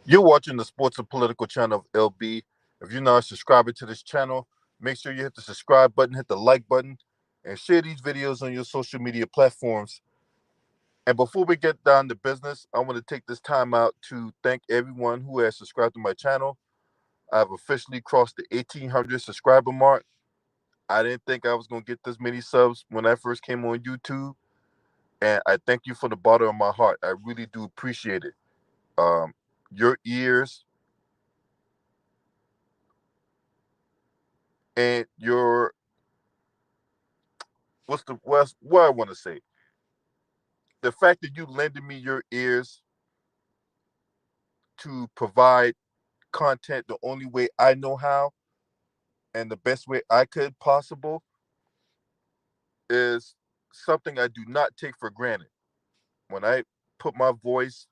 You're watching the Sports and Political channel of LB. If you're not a subscriber to this channel, make sure you hit the subscribe button, hit the like button, and share these videos on your social media platforms. And before we get down to business, I want to take this time out to thank everyone who has subscribed to my channel. I've officially crossed the 1,800 subscriber mark. I didn't think I was going to get this many subs when I first came on YouTube. And I thank you from the bottom of my heart. I really do appreciate it. Um, your ears and your what I want to say. The fact that you lended me your ears to provide content the only way I know how and the best way I could possible is something I do not take for granted. When I put my voice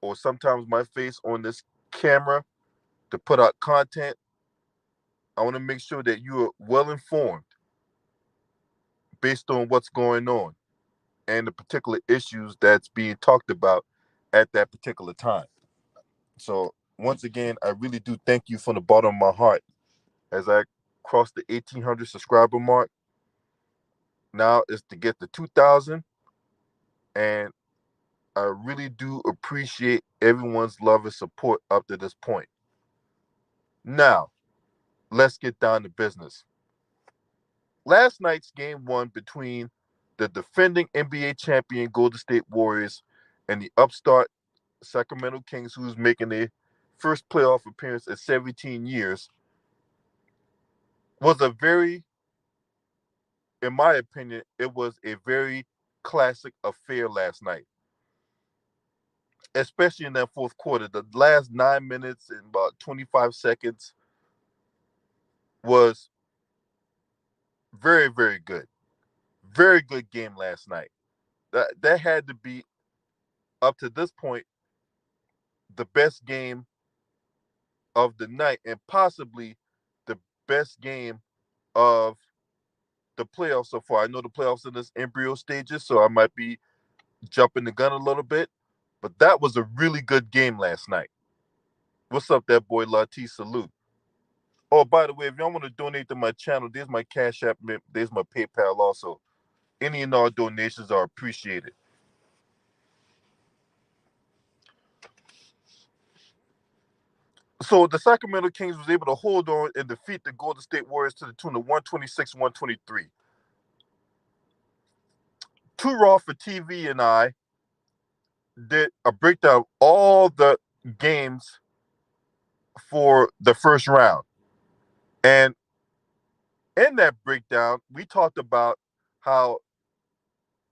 or sometimes my face on this camera to put out content, I want to make sure that you are well informed based on what's going on and the particular issues that's being talked about at that particular time. So once again, I really do thank you from the bottom of my heart as I cross the 1,800 subscriber mark. Now is to get to 2,000, and I really do appreciate everyone's love and support up to this point. Now, let's get down to business. Last night's game one between the defending NBA champion Golden State Warriors and the upstart Sacramento Kings, who's making their first playoff appearance in 17 years, was a very, in my opinion, it was a very classic affair last night, especially in that fourth quarter. The last 9 minutes and about 25 seconds was very, very good. Very good game last night. That had to be, up to this point, the best game of the night and possibly the best game of the playoffs so far. I know the playoffs in this embryo stages, so I might be jumping the gun a little bit, but that was a really good game last night. What's up, that boy Lati? Salute. Oh, by the way, if y'all want to donate to my channel, there's my Cash App, there's my PayPal also. Any and all donations are appreciated. So the Sacramento Kings was able to hold on and defeat the Golden State Warriors to the tune of 126-123. Too Raw for TV and I did a breakdown of all the games for the first round. And in that breakdown, we talked about how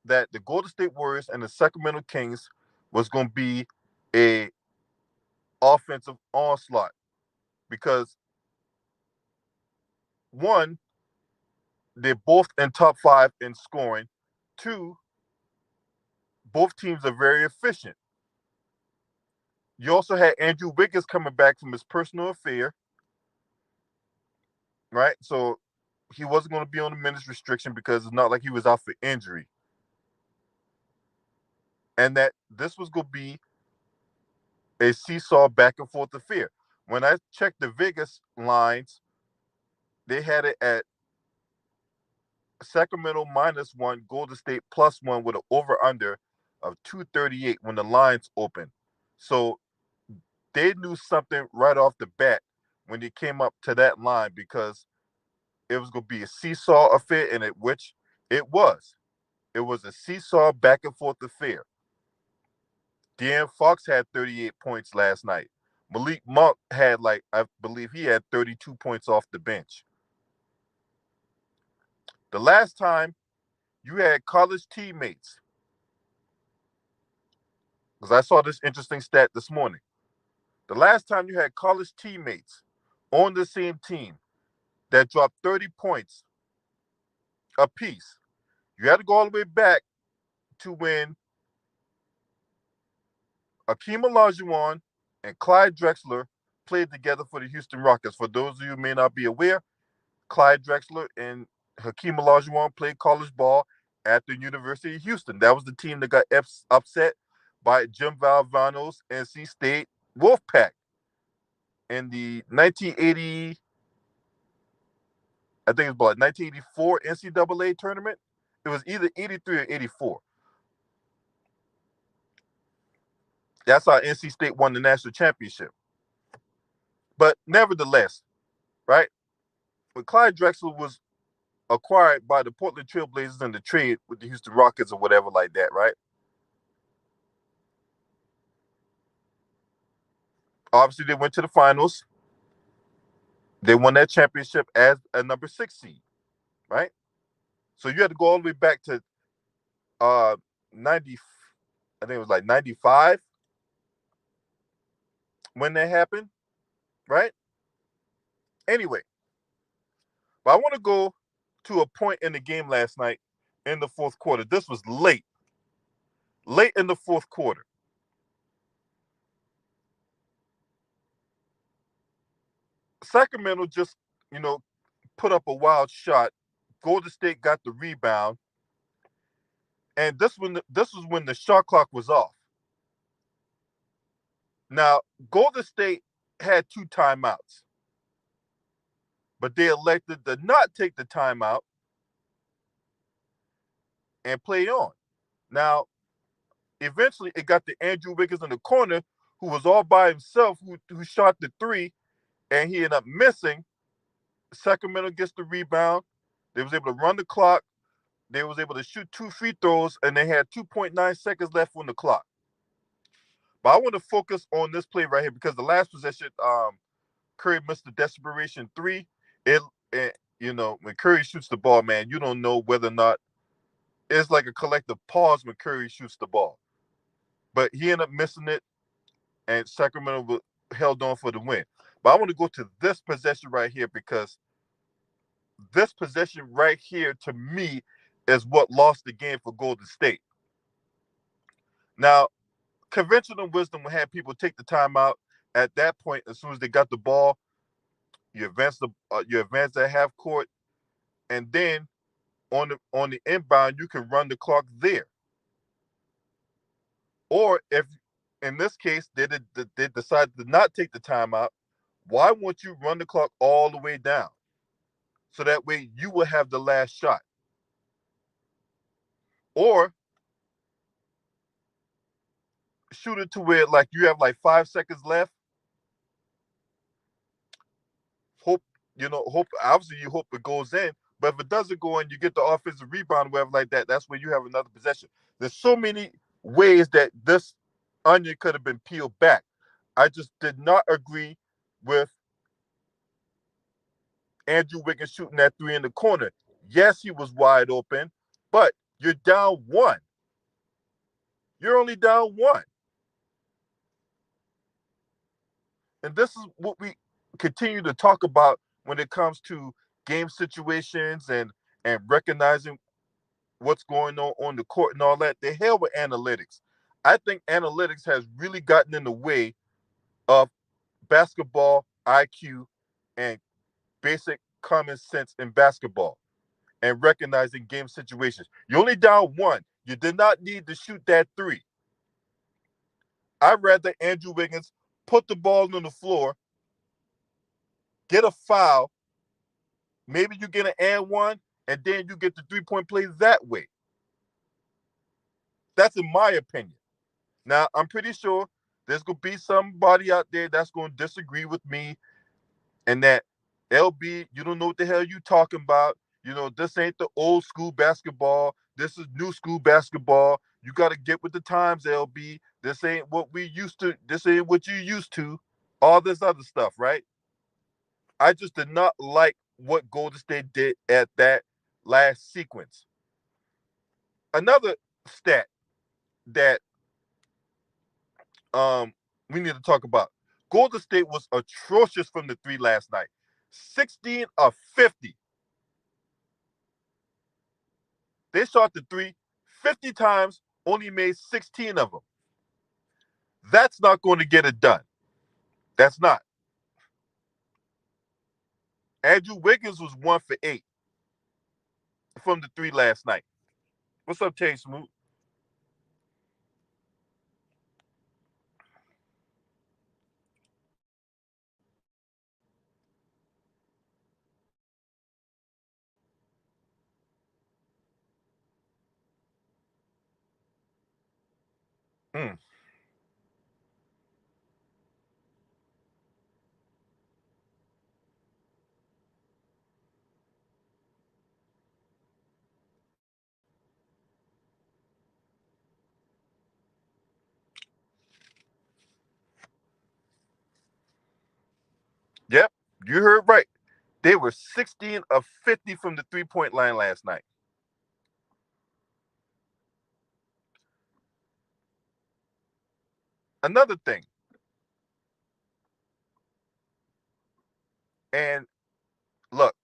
that the Golden State Warriors and the Sacramento Kings was going to be a offensive onslaught because one, they're both in top five in scoring. Two, both teams are very efficient. You also had Andrew Wiggins coming back from his personal affair, right? So he wasn't going to be on the minutes restriction because it's not like he was out for injury. And that this was going to be a seesaw back and forth affair. When I checked the Vegas lines, they had it at Sacramento -1, Golden State +1 with an over under of 238 when the lines opened. So they knew something right off the bat when they came up to that line because it was going to be a seesaw affair, and which it was. It was a seesaw back and forth affair. De'Aaron Fox had 38 points last night. Malik Monk had, like, I believe he had 32 points off the bench. The last time you had college teammates, because I saw this interesting stat this morning. The last time you had college teammates on the same team that dropped 30 points apiece, you had to go all the way back to when Akeem Olajuwon and Clyde Drexler played together for the Houston Rockets. For those of you who may not be aware, Clyde Drexler and Hakeem Olajuwon played college ball at the University of Houston. That was the team that got upset by Jim Valvano's NC State Wolfpack. in the 1980, I think it was about 1984 NCAA tournament. It was either 83 or 84. That's how NC State won the national championship. But nevertheless, right, when Clyde Drexler was acquired by the Portland Trailblazers in the trade with the Houston Rockets or whatever like that, right? Obviously, they went to the finals. They won that championship as a number 6 seed, right? So you had to go all the way back to 90, I think it was like 95 when that happened, right? Anyway, but I want to go to a point in the game last night in the fourth quarter. This was late in the fourth quarter. Sacramento just, put up a wild shot. Golden State got the rebound, and this was when the shot clock was off. Now, Golden State had 2 timeouts, but they elected to not take the timeout and play on. Now, eventually, it got to Andrew Wiggins in the corner, who was all by himself, who shot the 3, and he ended up missing. Sacramento gets the rebound. They was able to run the clock. They was able to shoot 2 free throws, and they had 2.9 seconds left on the clock. But I want to focus on this play right here because the last possession, Curry missed the desperation 3. When Curry shoots the ball, man, you don't know whether or not it's like a collective pause when Curry shoots the ball. But he ended up missing it, and Sacramento held on for the win. But I want to go to this possession right here because this possession right here, to me, is what lost the game for Golden State. Now, conventional wisdom would have people take the timeout at that point. As soon as they got the ball, you advance that half court, and then on the inbound, you can run the clock there. Or if in this case they decided to not take the timeout, why won't you run the clock all the way down? So that way you will have the last shot. Or shoot it to where like you have like 5 seconds left. Hope obviously you hope it goes in, but if it doesn't go in, you get the offensive rebound, whatever like that. That's where you have another possession. There's so many ways that this onion could have been peeled back. I just did not agree with Andrew Wiggins shooting that 3 in the corner. Yes, he was wide open, but you're down 1. You're only down 1. And this is what we continue to talk about when it comes to game situations and recognizing what's going on the court and all that. The hell with analytics. I think analytics has really gotten in the way of basketball IQ and basic common sense in basketball and recognizing game situations. You're only down 1. You did not need to shoot that 3. I'd rather Andrew Wiggins put the ball on the floor, get a foul, maybe you get an and 1, and then you get the 3-point play that way. That's in my opinion. Now, I'm pretty sure there's going to be somebody out there that's going to disagree with me and that, LB, you don't know what the hell you talking about. This ain't the old school basketball. This is new school basketball. You got to get with the times, LB. This ain't what we used to. This ain't what you used to. All this other stuff, right? I just did not like what Golden State did at that last sequence. Another stat that we need to talk about. Golden State was atrocious from the 3 last night. 16 of 50. They shot the 3 50 times, only made 16 of them. That's not going to get it done. That's not. Andrew Wiggins was 1 for 8 from the 3 last night. What's up, Tay Smooth? You heard right. They were 16 of 50 from the three-point line last night. Another thing, and look,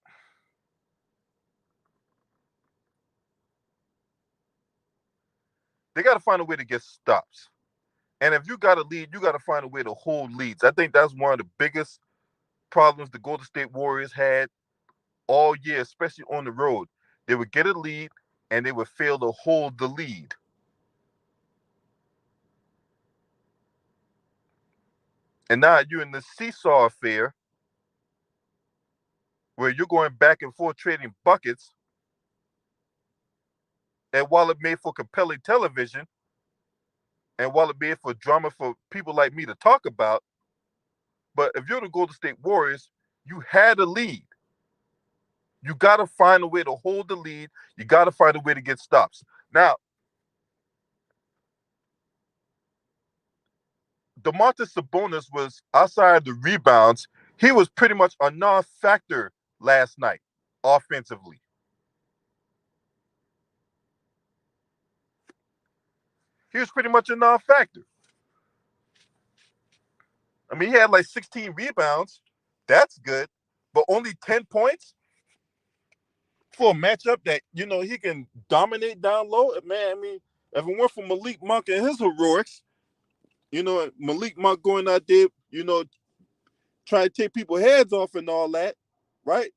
they got to find a way to get stops. And if you got a lead, you got to find a way to hold leads. I think that's one of the biggest problems the Golden State Warriors had all year, especially on the road. They would get a lead and they would fail to hold the lead. And now you're in the seesaw affair where you're going back and forth trading buckets. And while it made for compelling television, and while it made for drama for people like me to talk about, but if you're the Golden State Warriors, you had a lead. You got to find a way to hold the lead. You got to find a way to get stops. Now, Domantas Sabonis was outside the rebounds. He was pretty much a non-factor last night offensively. He was pretty much a non-factor. I mean, he had like 16 rebounds. That's good. But only 10 points for a matchup that, he can dominate down low. Man, I mean, if it weren't for Malik Monk and his heroics, Malik Monk going out there, trying to take people's heads off and all that, right?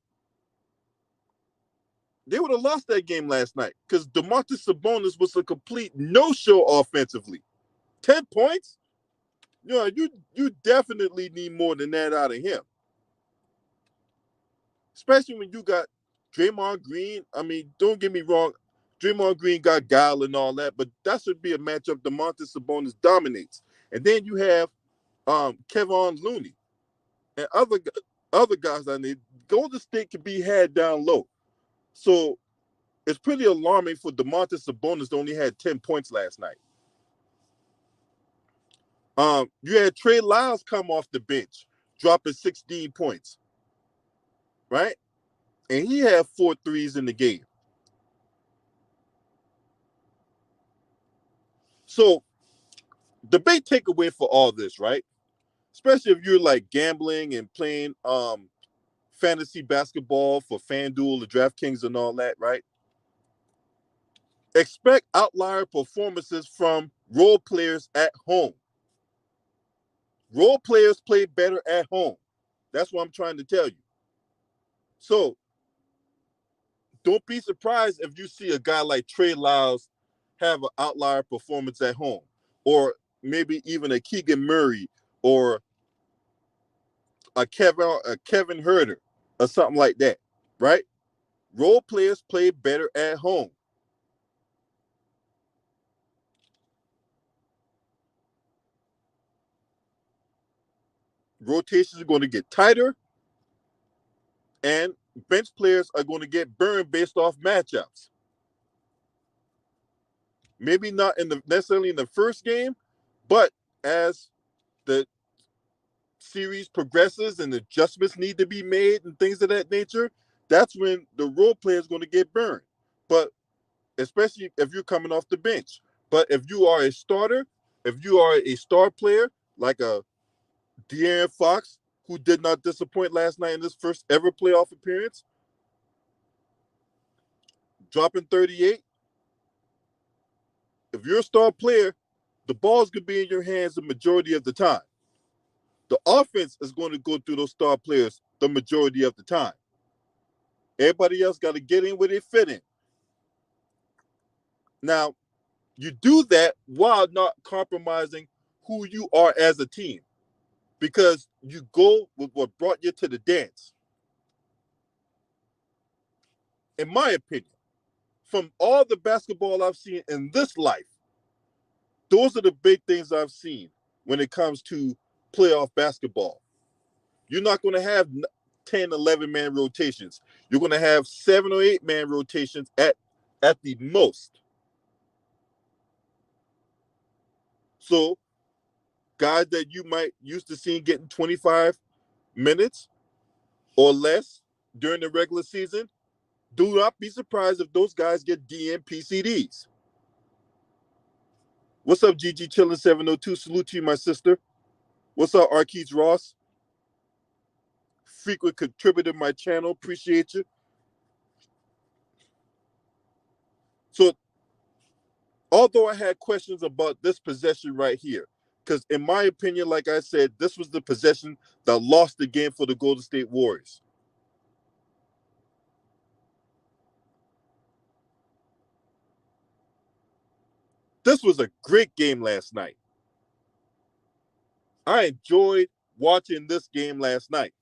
They would have lost that game last night because Domantas Sabonis was a complete no-show offensively. 10 points? You definitely need more than that out of him. Especially when you got Draymond Green. I mean, don't get me wrong. Draymond Green got guile and all that, but that should be a matchup Domantas Sabonis dominates. And then you have Kevon Looney and other guys on there. Golden State can be had down low. So it's pretty alarming for Domantas Sabonis to only had 10 points last night. You had Trey Lyles come off the bench, dropping 16 points, right? And he had 4 threes in the game. So the big takeaway for all this, right? Especially if you're like gambling and playing fantasy basketball for FanDuel, the DraftKings, and all that, right? Expect outlier performances from role players at home. Role players play better at home. That's what I'm trying to tell you. So don't be surprised if you see a guy like Trey Lyles have an outlier performance at home, or maybe even a Keegan Murray or a Kevin Huerter or something like that, right? Role players play better at home. Rotations are going to get tighter, and bench players are going to get burned based off matchups. Maybe not necessarily in the first game, but as the series progresses and adjustments need to be made and things of that nature, that's when the role player is going to get burned. But especially if you're coming off the bench. But if you are a starter, if you are a star player like a De'Aaron Fox, who did not disappoint last night in his first ever playoff appearance, dropping 38. If you're a star player, the ball's going to be in your hands the majority of the time. The offense is going to go through those star players the majority of the time. Everybody else got to get in where they fit in. Now, you do that while not compromising who you are as a team, because you go with what brought you to the dance. In my opinion, from all the basketball I've seen in this life, those are the big things I've seen when it comes to playoff basketball. You're not going to have 10, 11-man rotations. You're going to have 7 or 8-man rotations at the most. So guys that you might used to see getting 25 minutes or less during the regular season, do not be surprised if those guys get DNP CDs. What's up, GG Chillin 702? Salute to you, my sister. What's up, Arkeets Ross? Frequent contributor to my channel. Appreciate you. So, although I had questions about this possession right here, because in my opinion, like I said, this was the possession that lost the game for the Golden State Warriors. This was a great game last night. I enjoyed watching this game last night.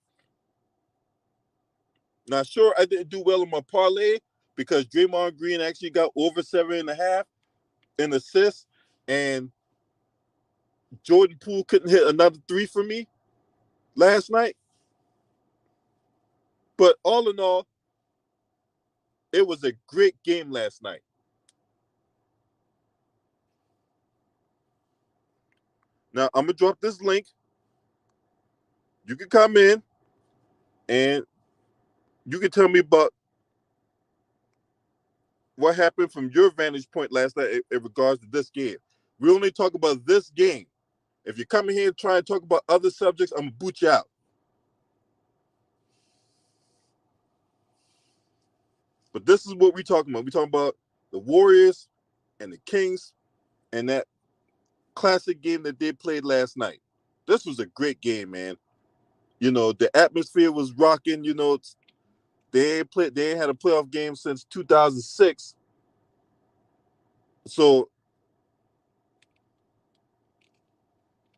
Now, sure, I didn't do well in my parlay because Draymond Green actually got over 7.5 in assists, and Jordan Poole couldn't hit another three for me last night. But all in all, it was a great game last night. Now, I'm going to drop this link. You can come in and you can tell me about what happened from your vantage point last night in regards to this game. We only talk about this game. If you come in here and try and talk about other subjects, I'm going to boot you out. But this is what we're talking about. We're talking about the Warriors and the Kings and that classic game that they played last night. This was a great game, man. You know, the atmosphere was rocking. You know, they ain't had a playoff game since 2006. So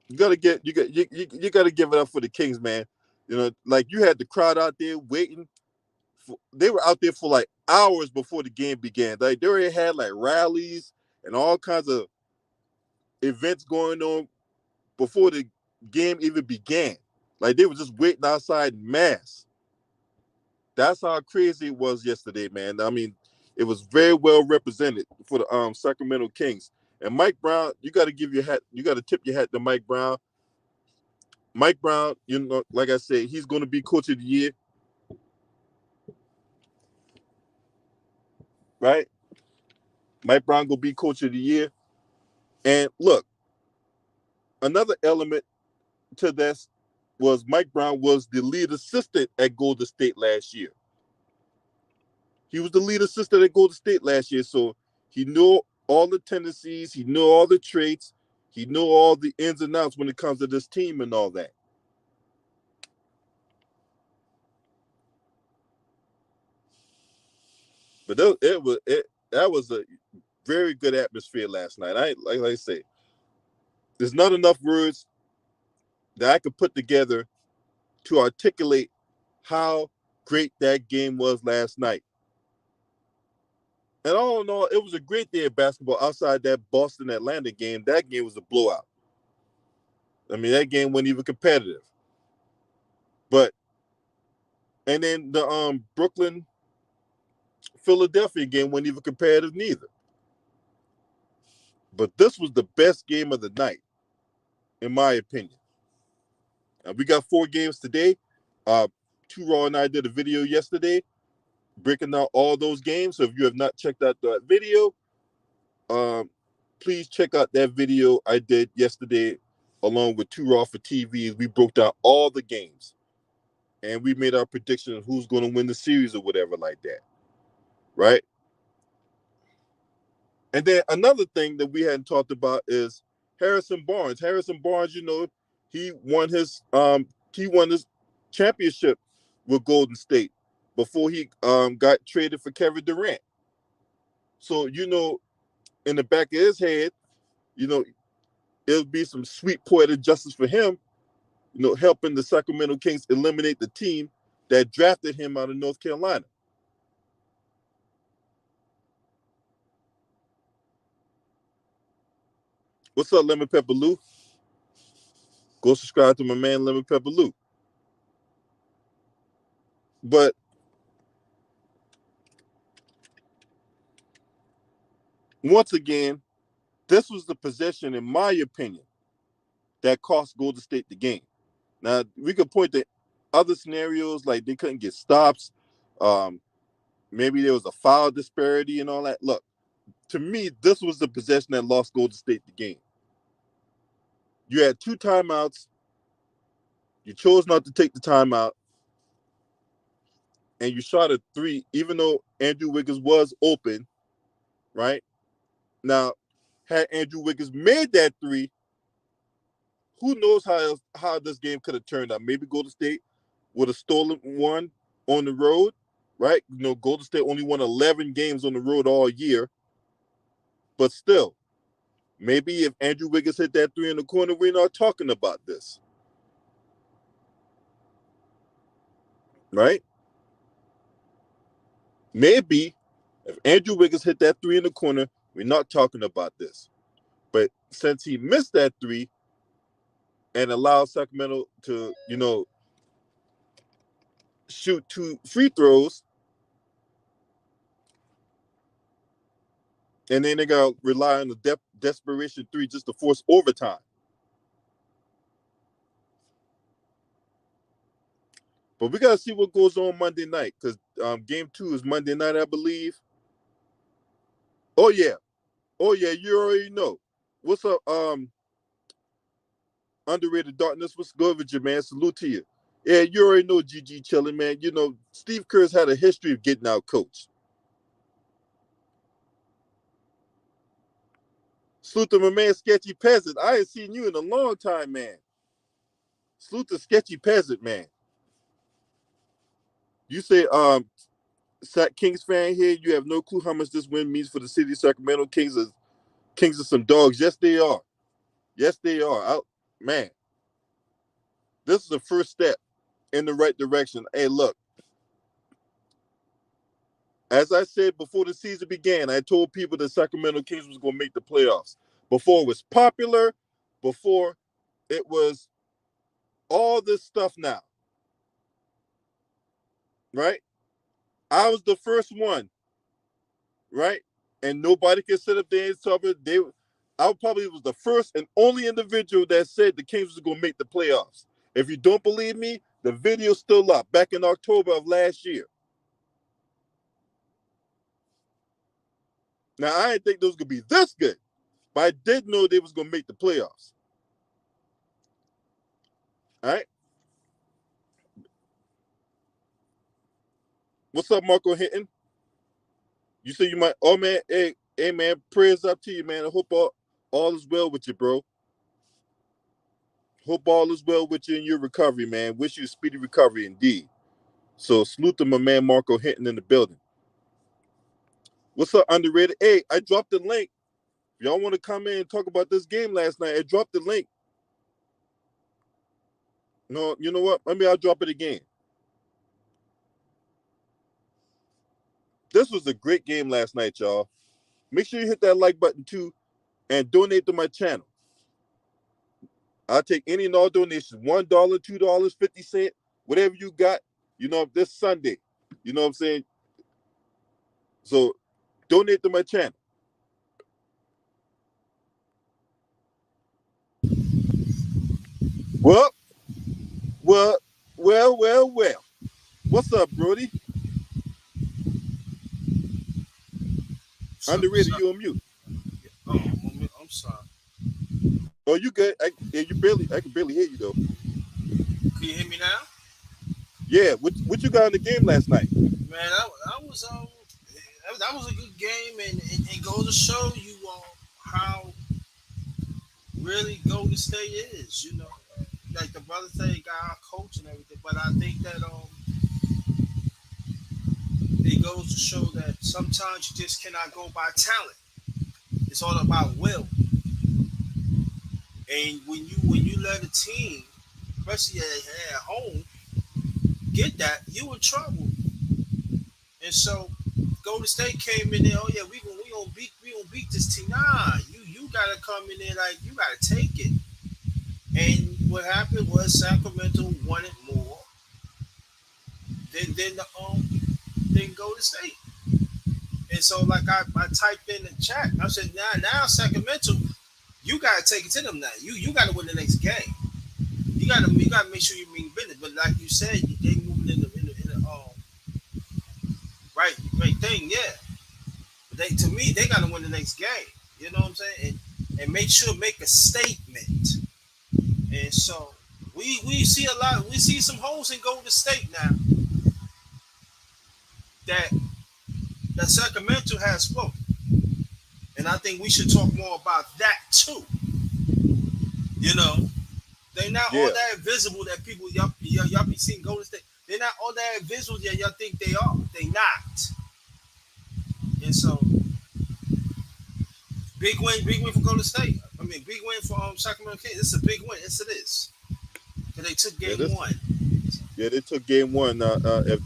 you gotta give it up for the Kings, man. You know, like you had the crowd out there waiting. They were out there for like hours before the game began. Like they already had like rallies and all kinds of events going on before the game even began. Like they were just waiting outside in mass. That's how crazy it was yesterday, man. I mean, it was very well represented for the Sacramento Kings. And Mike Brown, you got to give your hat, you got to tip your hat to Mike Brown. Mike Brown, you know, like I said, he's going to be coach of the year, right? Mike Brown going to be coach of the year. And look, another element to this was Mike Brown was the lead assistant at Golden State last year. He was the lead assistant at Golden State last year, so he knew all the tendencies, he knew all the traits, he knew all the ins and outs when it comes to this team and all that. But that was a very good atmosphere last night. Like I say, there's not enough words that I could put together to articulate how great that game was last night. And all in all, it was a great day of basketball outside that Boston Atlanta game. That game was a blowout. I mean, that game wasn't even competitive. But and then the Brooklyn Philadelphia game wasn't even competitive neither. But this was the best game of the night, in my opinion. We got 4 games today. Two Raw and I did a video yesterday breaking down all those games. So if you have not checked out that video, please check out that video I did yesterday along with Two Raw for TV. We broke down all the games and we made our prediction of who's going to win the series or whatever like that, right? And then another thing that we hadn't talked about is Harrison Barnes. Harrison Barnes, you know, he won his championship with Golden State before he got traded for Kevin Durant. So, you know, in the back of his head, you know, it'll be some sweet poetic justice for him, you know, helping the Sacramento Kings eliminate the team that drafted him out of North Carolina. What's up, Lemon Pepper Lou? Go subscribe to my man, Lemon Pepper Lou. But once again, this was the possession, in my opinion, that cost Golden State the game. Now, we could point to other scenarios like they couldn't get stops. Maybe there was a foul disparity and all that. Look, to me, this was the possession that lost Golden State the game. You had 2 timeouts. You chose not to take the timeout, and you shot a 3, even though Andrew Wiggins was open, right? Now, had Andrew Wiggins made that 3, who knows how this game could have turned out? Maybe Golden State would have stolen one on the road, right? You know, Golden State only won 11 games on the road all year, but still, maybe if Andrew Wiggins hit that 3 in the corner, we're not talking about this, right? Maybe if Andrew Wiggins hit that 3 in the corner, we're not talking about this. But since he missed that 3 and allowed Sacramento to, shoot 2 free throws, and then they got to rely on the desperation 3 just to force overtime. But we got to see what goes on Monday night, because game 2 is Monday night, I believe. Oh, yeah, you already know. What's up, Underrated Darkness? What's good with you, man? Salute to you. Yeah, you already know GG chilling, man. You know, Steve Kerr's had a history of getting out coached. Salute to my man, Sketchy Peasant. I ain't seen you in a long time, man. Salute to Sketchy Peasant, man. You say, Kings fan here, you have no clue how much this win means for the city of Sacramento. Kings are some dogs. Yes, they are. Yes, they are. Man, this is the first step in the right direction. Hey, look, as I said before the season began, I told people the Sacramento Kings was going to make the playoffs. Before it was popular, before it was all this stuff now. Right? I was the first one. Right? And nobody can sit up there and talk about I probably was the first and only individual that said the Kings was going to make the playoffs. If you don't believe me, the video's still up back in October of last year. Now, I didn't think those could be this good, but I did know they was going to make the playoffs. All right? What's up, Marco Hinton? You say you might, oh, man, hey, man, prayers up to you, man. I hope all is well with you, bro. Hope all is well with you in your recovery, man. Wish you a speedy recovery indeed. So salute to my man Marco Hinton in the building. What's up, Underrated? Hey, I dropped the link. If y'all want to come in and talk about this game last night, I dropped the link. No, you know what? Maybe I'll drop it again. This was a great game last night, y'all. Make sure you hit that like button too and donate to my channel. I'll take any and all donations, $1, $2, 50 cents, whatever you got, this Sunday. You know what I'm saying? So donate to my channel. Well. What's up, Brody? Underrated, you on mute. Oh, I'm sorry. Oh, you good? I can barely hear you though. Can you hear me now? Yeah, what you got in the game last night? Man, that was a good game, and it goes to show you how really Golden State is. Like the brother said, he got our coach and everything, but I think that it goes to show that sometimes you just cannot go by talent. It's all about will. And when you let a team, especially at home, get that, you in trouble. And so Golden State came in there. Oh yeah, we gonna beat this team. Nah, you gotta come in there like you gotta take it. And what happened was Sacramento wanted more than Golden State. And so like I typed in the chat, I said now Sacramento, you gotta take it to them now. You gotta win the next game. You gotta make sure you mean business. But like you said, they moving in the right thing, yeah. But they to me they gotta win the next game. You know what I'm saying? And make sure make a statement. And so we see a lot. We see some holes in Golden State now that Sacramento has spoken, and I think we should talk more about that too. You know, they not all Yeah, that visible that people y'all be seeing Golden State. They're not all that visible that y'all think they are. They not. And so big win for Golden State. I mean, big win for Sacramento Kings. It's a big win. Yes, it is. Because they took yeah, game one. they took game one. If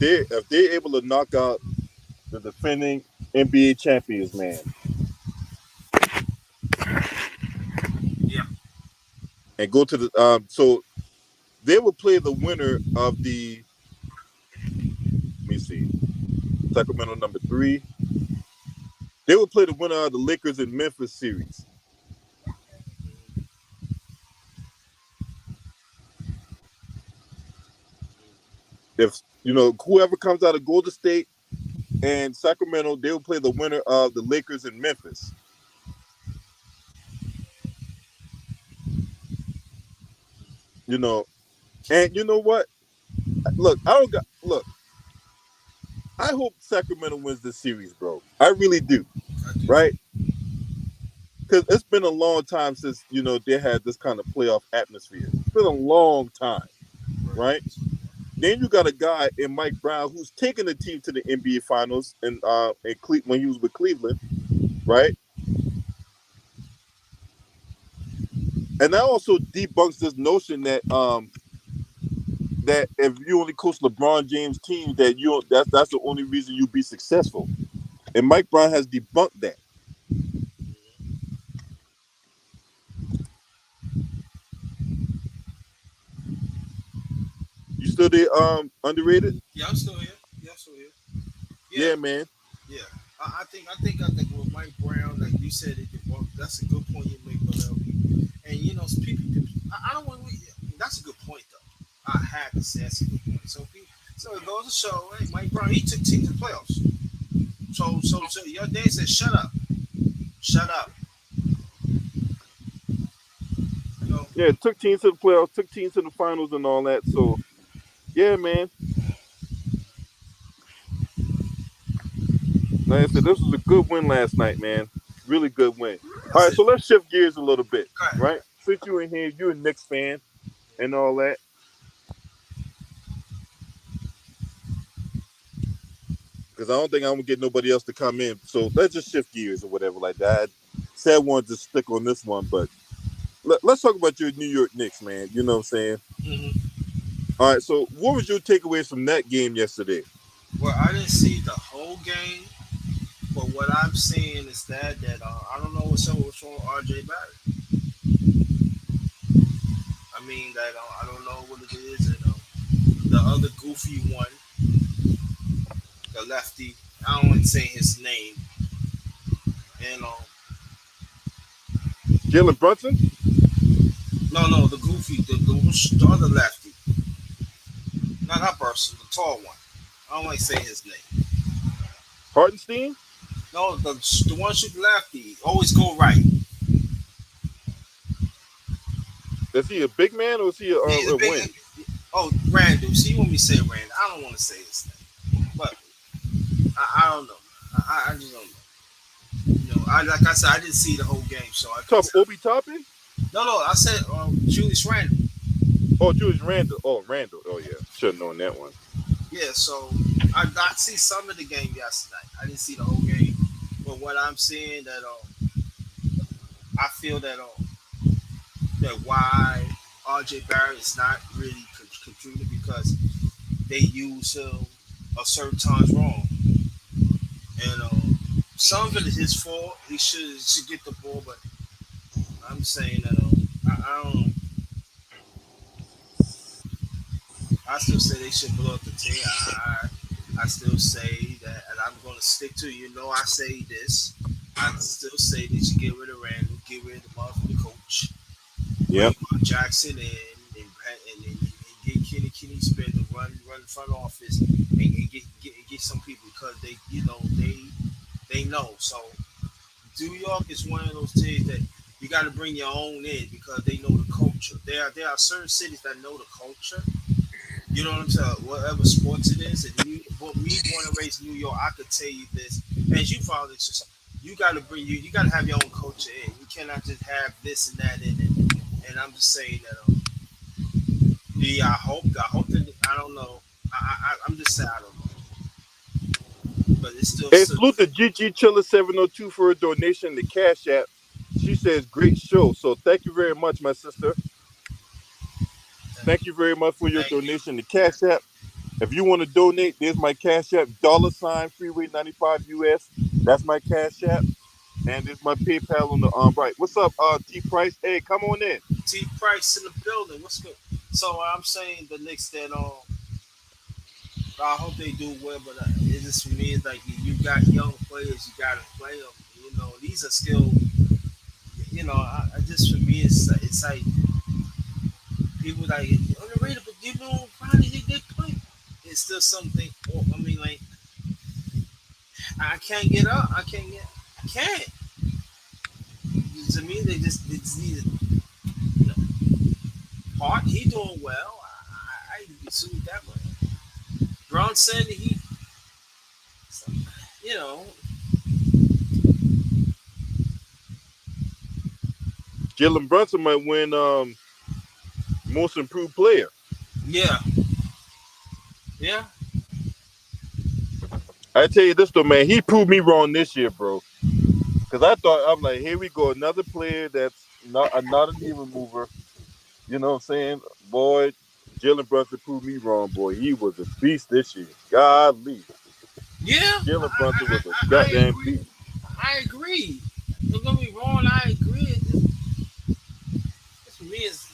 they're able to knock out the defending NBA champions, man, Yeah. and go to the so they will play the winner of the, let me see, Sacramento number 3. They will play the winner of the Lakers and Memphis series. If whoever comes out of Golden State and Sacramento, they will play the winner of the Lakers and Memphis. You know, and you know what? Look, I hope Sacramento wins this series, bro. I really do, right? Because it's been a long time since they had this kind of playoff atmosphere. It's been a long time, right? Then you got a guy in Mike Brown who's taken the team to the NBA Finals and when he was with Cleveland, right? And that also debunks this notion that that if you only coach LeBron James team, that's the only reason you be successful. And Mike Brown has debunked that. You still there, underrated? Yeah, I'm still here. Yeah, I'm still here. Yeah, man. Yeah. I think with Mike Brown, like you said, that's a good point you make, brother. And people, I don't want to. That's a good point though. I have to say that's a good point. So it goes to show, hey, Mike Brown, he took teams to playoffs. So your dad said, shut up, shut up. You know, Yeah, took teams to the playoffs, took teams to the finals and all that. So, yeah, man. Like I said, this was a good win last night, man. Really good win. All right, that's so it. let's shift gears a little bit, Go ahead. right? Since you in here, you're a Knicks fan and all that. Because I don't think I'm gonna get nobody else to come in. So let's just shift gears or whatever like that. I said I wanted to stick on this one, but let's talk about your New York Knicks, man. You know what I'm saying? Mm-hmm. All right, so what was your takeaways from that game yesterday? Well, I didn't see the whole game, but what I'm seeing is that I don't know what's wrong with RJ Barrett. I mean that I don't know what it is, and the other goofy one, the lefty. I don't want to say his name, and Jalen Brunson? no, the goofy, the other lefty, not that person, the tall one. I don't want to say his name. Hartenstein? No, the one shooting lefty always go right. Is he a big man or is he He's a a big. wing? Oh, Randall. See, when we say Randall, I don't want to say his name, but I don't know. I just don't know. Like I said, I didn't see the whole game, so I couldn't Top tell. Obi Toppin? No, I said Julius Randall. Oh, Julius Randle. Oh, Randall. Oh, yeah. Should have known that one. Yeah, so I see some of the game yesterday. I didn't see the whole game, but what I'm seeing that I feel that why RJ Barrett is not really contributing because they use him a certain times wrong, and some of it is his fault. He should get the ball, but I'm saying that I don't. I still say they should blow up the team. I still say that, and I'm going to stick to I say this. I still say they should get rid of Randall, get rid of the motherfucking coach, bring Yep. Mark Jackson in, and can he spend to run the front office and get some people because they know. So New York is one of those cities that you got to bring your own in because they know the culture. There are certain cities that know the culture. You know what I'm saying? Whatever sports it is, and but me born and raised in New York, I could tell you this. As you follow this, you got to you got to have your own culture in. You cannot just have this and that in it. And I'm just saying that. Yeah, I hope that I don't know. I'm just saying I don't know, but it's still Hey, so. salute to Gigi Chiller 702 for a donation to Cash App. She says, great show. So thank you very much, my sister. Thank you very much for your Thank you. donation to Cash App. If you want to donate, there's my Cash App, $ Freeway 95 US. That's my Cash App. And there's my PayPal on the right. What's up, T Price? Hey, come on in. T Price in the building. What's good? So I'm saying the Knicks that I hope they do well, but it just for me is like you got young players, you got to play them. These are still, I just for me it's like people like underrated, but Ronnie they play. It's still something. I mean, like I can't get up. I can't. To me, they just need you know, Hart. He doing well. I assume that way. Bronson, you know, Jalen Brunson might win most improved player. yeah, yeah, I tell you this though, man, he proved me wrong this year, bro. Because I'm like, here we go, another player that's not a knee remover. You know what I'm saying? Boy, Jalen Brunson proved me wrong, boy. He was a beast this year. Godly. yeah. Jalen Brunson was a I goddamn agree. beast. I agree. Don't get me wrong. I agree. This for me is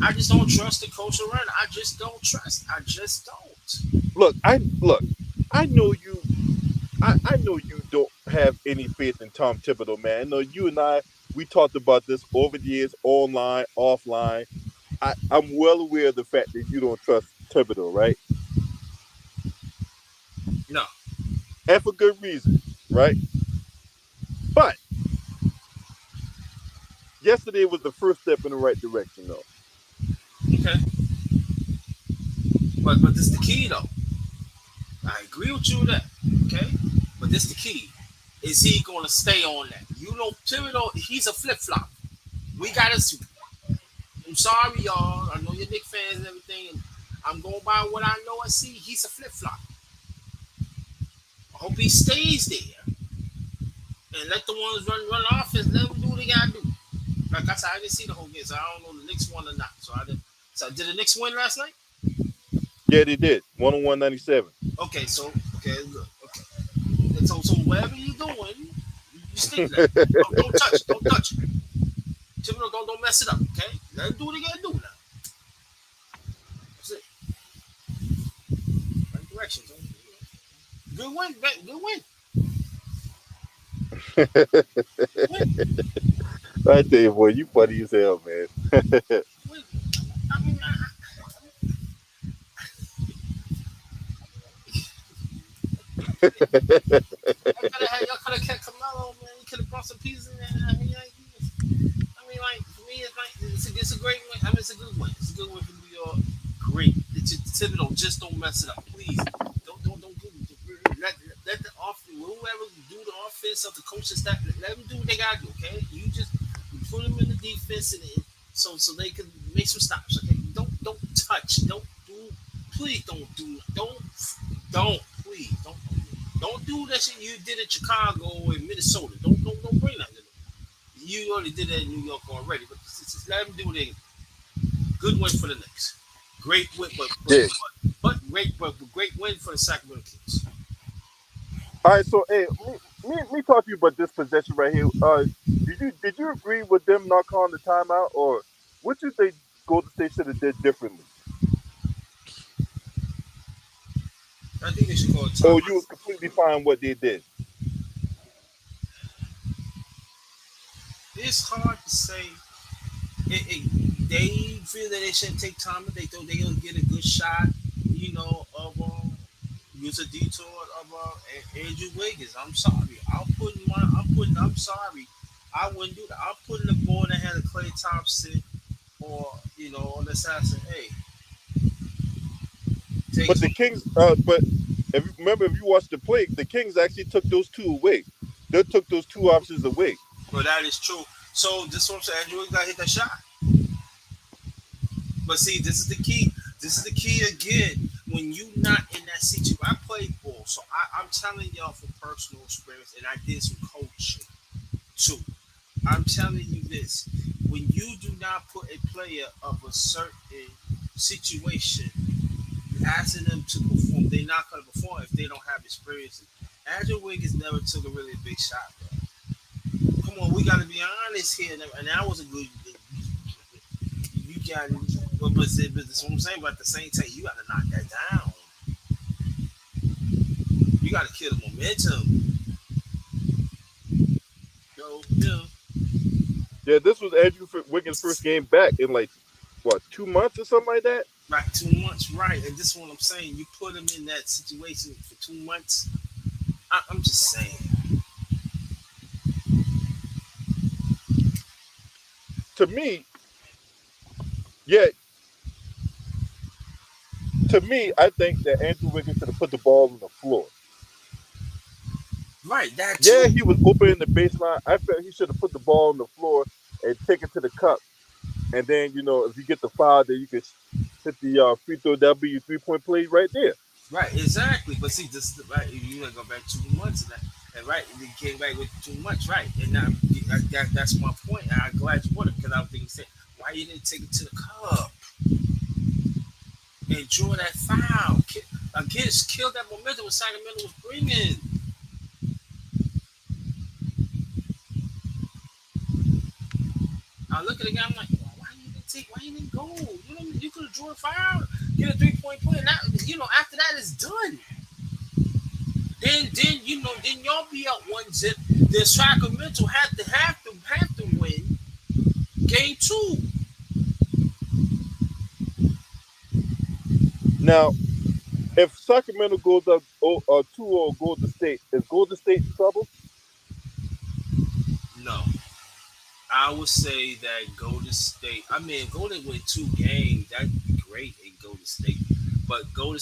I just don't trust the coach around. I just don't trust. I just don't. I know you. I know you don't have any faith in Tom Thibodeau, man. I know you and we talked about this over the years, online, offline. I'm well aware of the fact that you don't trust Thibodeau, right? No. And for good reason, right? But yesterday was the first step in the right direction, though. Okay. But this is the key though. I agree with you with that. Okay. But this is the key. Is he going to stay on that? Thibodeau, he's a flip flop. We got to. I'm sorry, y'all. I know you're Nick fans and everything. And I'm going by what I know and see. He's a flip flop. I hope he stays there and let the ones run offense. Let them do what they gotta do. Like I said, I didn't see the whole game, so I don't know the Knicks won or not. So I didn't. So did the Knicks win last night? Yeah, they did. 101-97. Okay, so okay, good. Okay. And so whatever you're doing, you stick to that. Don't touch it. Don't touch it. Thibodeau, don't mess it up. Okay, let them do what they gotta do now. That's it. Right direction. So, good win. Good win. Good win. I tell you, boy, you funny as hell, man. Win. I mean, y'all could have kept Carmelo, man. You could have brought some pieces in there. Like for me, it's a great win. I mean, it's a good win. It's a good win for New York. Great. It's just, Thibodeau, just don't mess it up, please. Don't do. Let the offense, whoever do the offense of the coaches, let them do what they gotta do. Okay, you put them in the defense and so they can make some stops. Okay, don't touch. Don't do. Please don't please don't do that shit you did in Chicago or in Minnesota. Don't bring that. You already did that in New York already, but just let them do it. Good win for the Knicks. Great win, Yeah. but great win for the Sacramento Kings. All right, so hey, me talk to you about this possession right here. Did you agree with them not calling the timeout, or what you think Golden State should have did differently? I think they should call it Or timeout. you was completely fine what they did? It's hard to say. they feel that they shouldn't take time, but they thought they gonna get a good shot, of use a detour of Andrew Wiggins. I'm sorry. I'm sorry. I wouldn't do that. I'm putting the ball in the hand of Clay Thompson or, on the side saying, hey, take But two. the Kings, but if you watch the play, the Kings actually took those two away. They took those two options away. Well, that is true. So this is what I'm saying. Andrew Wiggins got to hit that shot. But see, this is the key. This is the key again. When you not in that situation, I played ball, so I'm telling y'all from personal experience, and I did some coaching too. I'm telling you this: when you do not put a player of a certain situation, asking them to perform, they're not going to perform if they don't have experience. Andrew Wiggins never took a really big shot, bro. Come on, we got to be honest here, and that was a good. You got, but that's what I'm saying. But at the same time, you got to knock that down. You got to kill the momentum. Yeah. Yeah, this was Andrew Wiggins' first game back in like what 2 months or something like that. Right, 2 months, right. And this is what I'm saying. You put him in that situation for 2 months. I'm just saying. To me, yeah, to me, I think that Andrew Wiggins should have put the ball on the floor. Right, that Yeah, too. he was open in the baseline. I felt he should have put the ball on the floor and take it to the cup. And then, if you get the foul, then you can hit the free throw. That'll be your 3-point play right there. Right, exactly. But see, this is right. You want to go back 2 months and that, and right, you came back with too much, right? And now that's my point. And I'm glad you won it because I was thinking, why you didn't take it to the cup? Enjoy that foul. Again, kill that momentum what Sacramento was bringing. I look at the guy, I'm like, why you didn't go? You could have drawn a foul, get a 3-point play. Now, after that it's done. Then y'all be up 1-0. Then Sacramento have to win game 2. Now, if Sacramento goes up 2-0 Golden State, is Golden State in trouble? No, I would say that Golden State. I mean, Golden win 2 games. That'd be great in Golden State. But I'm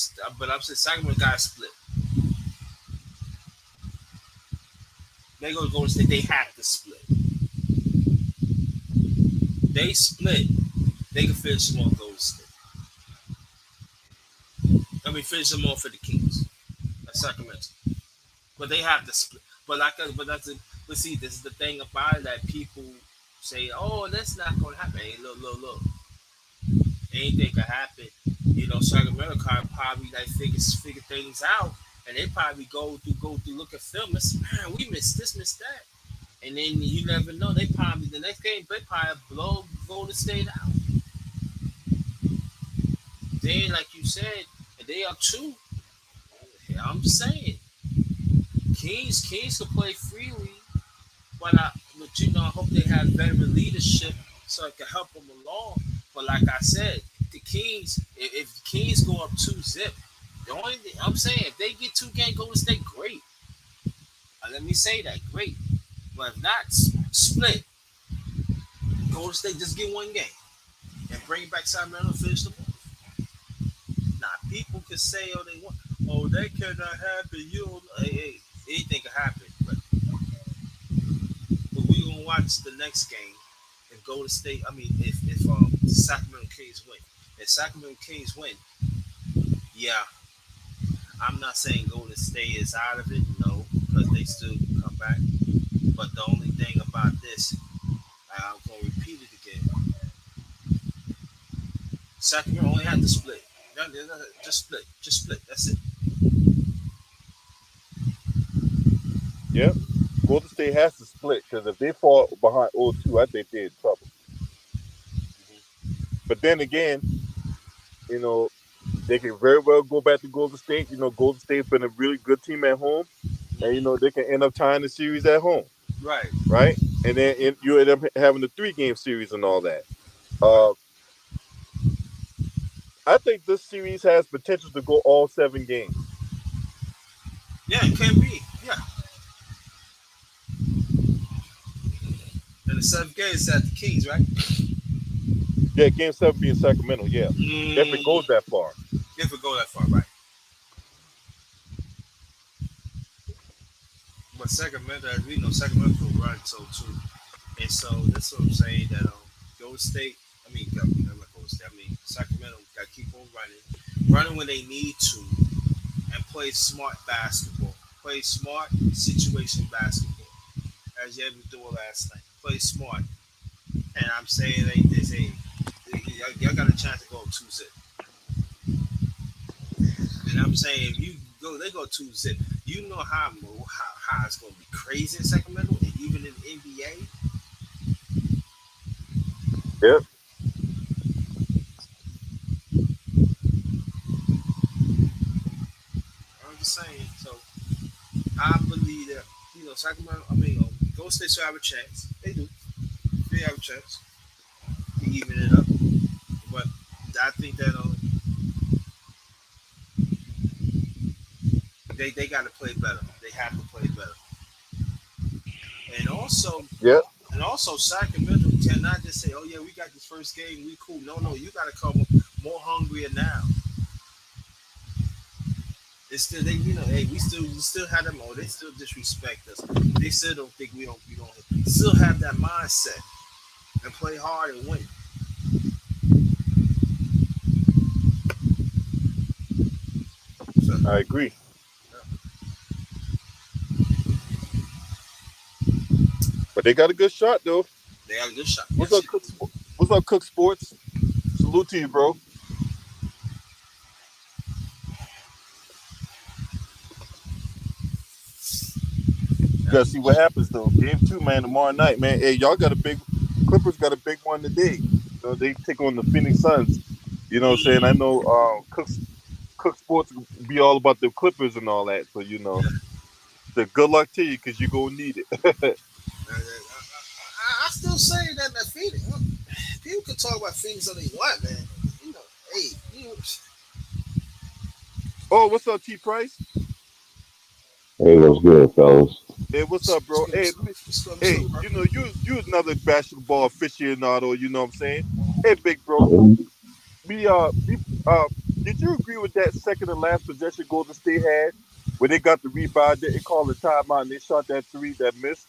saying Sacramento got split. They go to Golden State. They have to split. They split. They can finish them on Golden State. I mean, finish them off for the Kings. That's Sacramento. But they have to split. But see, this is the thing about it that people say, "Oh, that's not going to happen." Hey, look. Anything could happen. Sacramento can probably figure things out, and they probably go through, look at film and say, "Man, we missed this, missed that," and then you never know. They probably the next game they probably blow Golden State out. Then, like you said, and they up 2. I'm just saying, Kings can play freely, but I hope they have veteran leadership so it can help them along. But like I said, the Kings, if the Kings go up 2-0, the only thing I'm saying, if they get 2 games, Golden State, great. Let me say that, great. But if not, split. Golden State just get 1 game and bring it back to Sacramento and finish the move. Now, people can say, oh, they want, oh, that cannot happen. You don't know. Hey, anything can happen. But we're gonna watch the next game. If Golden State, I mean, if Sacramento Kings win, if Sacramento Kings win, yeah, I'm not saying Golden State is out of it, no, because they still can come back. But the only thing about this, I'm gonna repeat it again. Sacramento only had to split. Just split. That's it. Yeah. Golden State has to split because if they fall behind 0-2, I think they're in trouble. But then again, they can very well go back to Golden State. Golden State's been a really good team at home, and they can end up tying the series at home. Right. Right, and then you end up having a 3-game series and all that. Right. I think this series has potential to go all 7 games. Yeah, it can be. Yeah, and the seventh game is at the Kings, right? Yeah, game 7 being Sacramento. Yeah, if it goes Mm, that far. if it go that far, right? But Sacramento, as we know, Sacramento could run so too, and so that's what I'm saying. That Golden State, not Golden State. I mean Sacramento got to keep on running when they need to, and play smart basketball. Play smart situation basketball, as you ever doing last night. Play smart, and I'm saying like this, hey, y'all got a chance to go 2-0. And I'm saying if you go, they go 2-0. You know how it's gonna be crazy in Sacramento, and even in the NBA. Yep. I'm just saying. So I believe that Sacramento. Golden State should have a chance. They do. They have a chance to even it up. But I think that they got to play better. They have to play better. And also Yep. and also Sacramento cannot just say, "Oh yeah, we got this first game, we cool." No, no, you got to come more hungrier now. It's still they, hey, we still have them. Oh, they still disrespect us. They still don't think we don't still have that mindset and play hard and win. So I agree. But they got a good shot though. they have a good shot. What's Yes, up, Cook? What's up, Cook Sports? Salute to you, bro. You gotta see what happens though. Game 2, man, tomorrow night, man. Hey, y'all got a big Clippers got a big one today. They take on the Phoenix Suns. You know what I'm saying? I know Cook Sports be all about the Clippers and all that. So so good luck to you because you gonna need it. I still say that Phoenix. People can talk about Phoenix all they want, man. You know, hey, Oh, what's up, T Price? Hey, what's good, fellas? Hey, what's up, bro? Hey, what's hey, up, bro? you another basketball aficionado. You know what I'm saying? Hey, big bro. Mhm. We did you agree with that second and last possession Golden State had when they got the rebound? They called the timeout and they shot that three that missed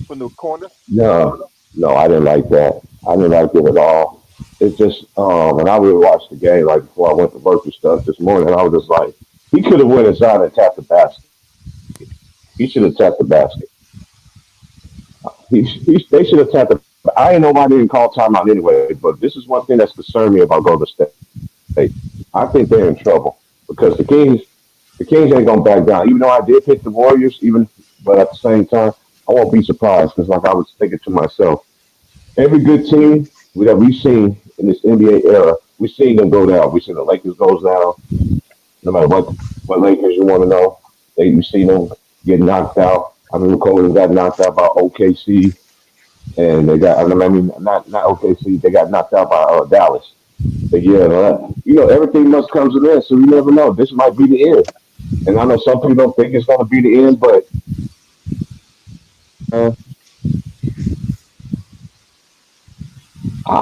from the corner. No, no, I didn't like that. I didn't like it at all. It's just, when I really watched the game, like before I went to work and stuff this morning, I was just like, he could have went inside and tapped the basket. He should have tapped the basket. They should have tapped the. I didn't know why they didn't call timeout anyway, but this is one thing that's concerned me about Golden State. I think they're in trouble because the Kings ain't gonna back down. Even though I did pick the Warriors, but at the same time, I won't be surprised because, like I was thinking to myself, every good team that we've seen in this NBA era, we've seen them go down. We've seen the Lakers goes down, no matter what Lakers you want to know. You see them get knocked out. I mean, Kobe got knocked out by OKC, and they got. I mean, not OKC. They got knocked out by Dallas. But yeah, everything must come to an end. So you never know. This might be the end. And I know some people don't think it's going to be the end, but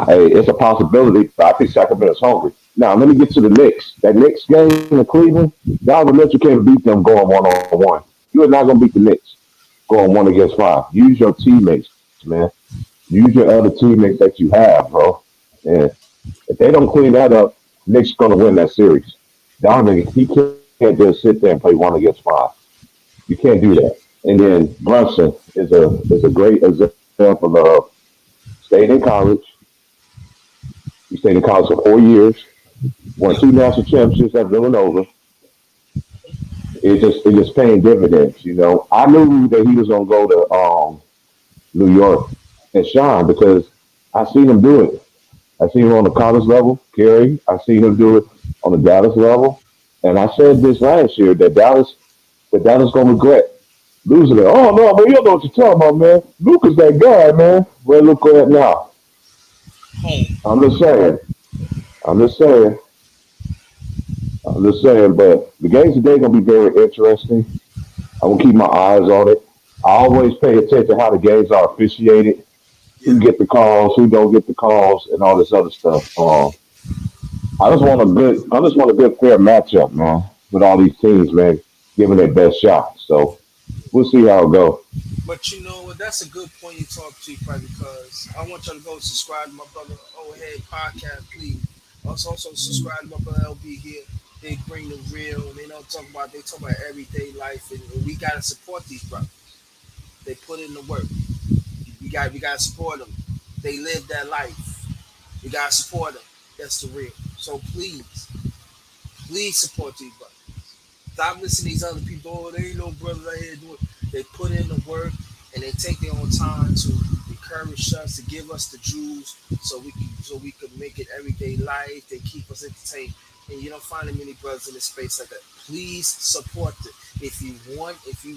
it's a possibility. But I think Sacramento's hungry. Now, let me get to the Knicks. That Knicks game in Cleveland, Donovan Mitchell can't beat them going 1-on-1. You are not going to beat the Knicks going 1 against 5. Use your teammates, man. Use your other teammates that you have, bro. And if they don't clean that up, Knicks going to win that series. Donovan, he can't just sit there and play 1 against 5. You can't do that. And then Brunson is a great example of staying in college. He stayed in college for 4 years, won Yep. 2 national championships at Villanova. It's just paying dividends. I knew that he was gonna go to New York and shine because I seen him do it. I seen him on the college level, Kerry. I seen him do it on the Dallas level. And I said this last year that Dallas gonna regret losing it. Oh no, man, you don't know what you're talking about, man. Luca's that guy, man. Well, look at that now. Home. I'm just saying. I'm just saying. I'm just saying, but the games today gonna be very interesting. I'm gonna keep my eyes on it. I always pay attention how the games are officiated, Yeah. who get the calls, who don't get the calls, and all this other stuff. I just want a good fair matchup, man, with all these teams, man, giving their best shot. So we'll see how it goes. But you know what? That's a good point you talk to, probably, because I want y'all to go subscribe to my brother Old Head Podcast, please. Also subscribe to my brother LB here. They bring the real. They talk about everyday life, and we gotta support these brothers. They put in the work. We gotta support them. They live that life. We gotta support them. That's the real. So please support these brothers. Stop listening to these other people. Oh, they ain't no brothers out here doing. They put in the work and they take their own time to encourage us, to give us the jewels, so we can make it everyday life. They keep us entertained, and you don't find many brothers in the space like that. Please support it. If you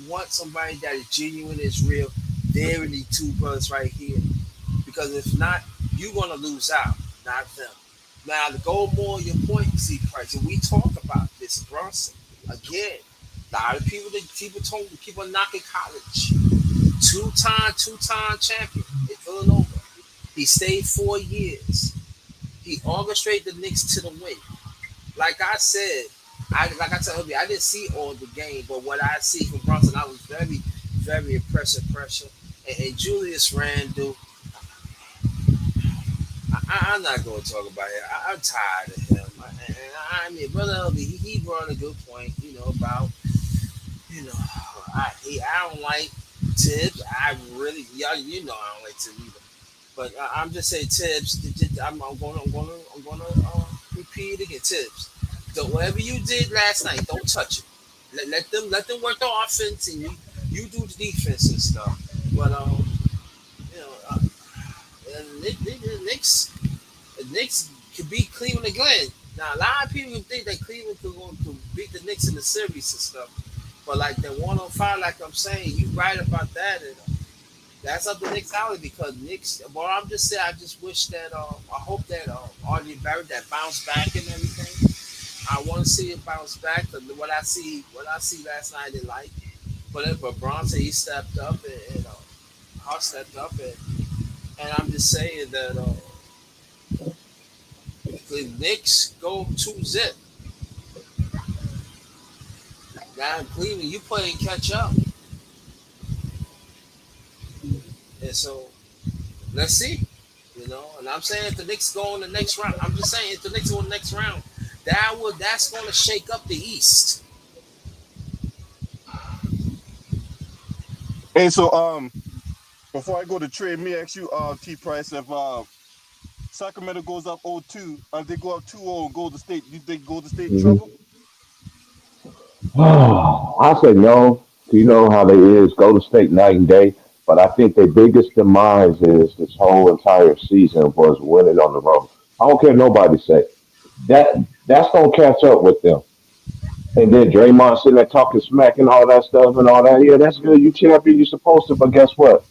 want somebody that is genuine, is real, there are the two brothers right here. Because if not, you're gonna lose out, not them. Now to go more on your point, see Price, and we talk about this Bronson again. A lot of people knocking college. Two-time champion in Villanova. He stayed 4 years. He orchestrated the Knicks to the win. Like I said, like I told you, I didn't see all the game, but what I see from Bronson, I was very, very impressive. And Julius Randle, I'm not going to talk about it. I'm tired of him. I mean, brother LB, he brought a good point, about you know, I don't like Tibbs. I really, y'all, I don't like Tibbs either. But I'm just saying Tibbs. I'm gonna repeat it again. Tibbs. Whatever you did last night, don't touch it. Let them work the offense, and you do the defense and stuff. But you know, uh, the Knicks could beat Cleveland again. Now a lot of people think that Cleveland could beat the Knicks in the series and stuff. But like the 105, like I'm saying, you right about that, and that's up to Knicks alley because Knicks. Well, I'm just saying, I just wish that I hope that RJ Barrett that bounce back and everything. I want to see it bounce back. Cause what I see last night, I didn't like. But Bronson he stepped up and Hart stepped up and I'm just saying that the Knicks go 2-0. Now in Cleveland, you playing catch up, and so let's see. And I'm saying if the Knicks go in the next round, I'm just saying if the Knicks go in the next round, that's going to shake up the East. Hey, so before I go to trade, me ask you, T Price, if Sacramento goes up 0-2, if they go up 2-0 and Golden State, do you think Golden State in Hmm. trouble? I say no. You know how they is. Golden State night and day. But I think their biggest demise is this whole entire season was winning on the road. I don't care nobody say that. That's gonna catch up with them. And then Draymond sitting there talking smack and all that stuff and all that. Yeah, that's good. You champion. You supposed to. But guess what?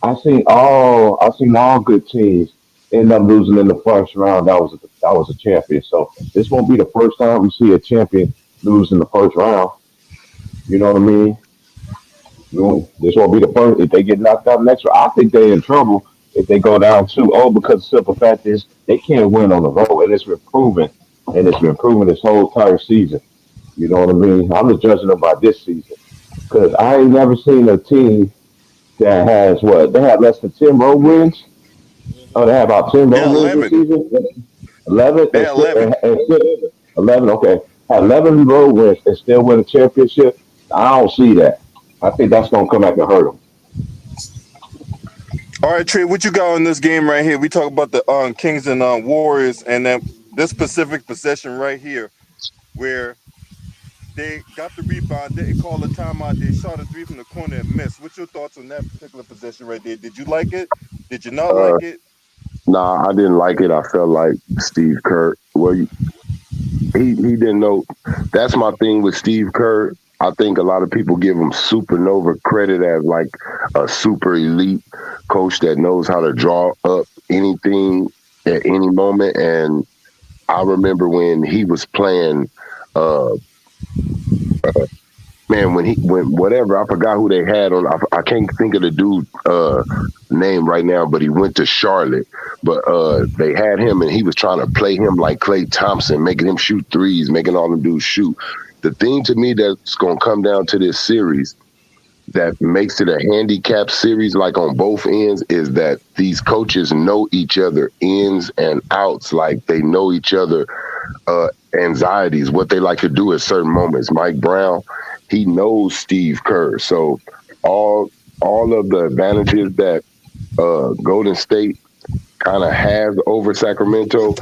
I seen all good teams end up losing in the first round. That was a champion. So this won't be the first time we see a champion lose in the first round. You know what I mean? This won't be the first. If they get knocked out next round, I think they're in trouble if they go down 2-0 because the simple fact is they can't win on the road, and it's been proven, this whole entire season. You know what I mean? I'm just judging them by this season because I ain't never seen a team that has what they had less than 10 road wins. Oh, they had about 10 road Yeah, wins this 11. season. 11 They and had still, 11. and still 11. Okay, had 11 road wins and still win a championship. I don't see that. I think that's gonna come back and hurt them. All right, Trey, what you got on this game right here? We talk about the Kings and Warriors, and then this specific possession right here, where they got the rebound, didn't call a timeout, they shot a three from the corner and missed. What's your thoughts on that particular possession right there? Did you like it? Did you not Uh, like it? nah, I didn't like it. I felt like Steve Kerr. Well, he didn't know. That's my thing with Steve Kerr. I think a lot of people give him supernova credit as like a super elite coach that knows how to draw up anything at any moment. And I remember when he was playing Uh, man, when whatever, I forgot who they had on. I can't think of the dude name right now, but he went to Charlotte. But they had him, and he was trying to play him like Klay Thompson, making him shoot threes, making all them dudes shoot. The thing to me that's going to come down to this series that makes it a handicap series, like on both ends, is that these coaches know each other ins and outs, like they know each other anxieties, what they like to do at certain moments. Mike Brown, he knows Steve Kerr, so all of the advantages that Golden State kind of has over Sacramento,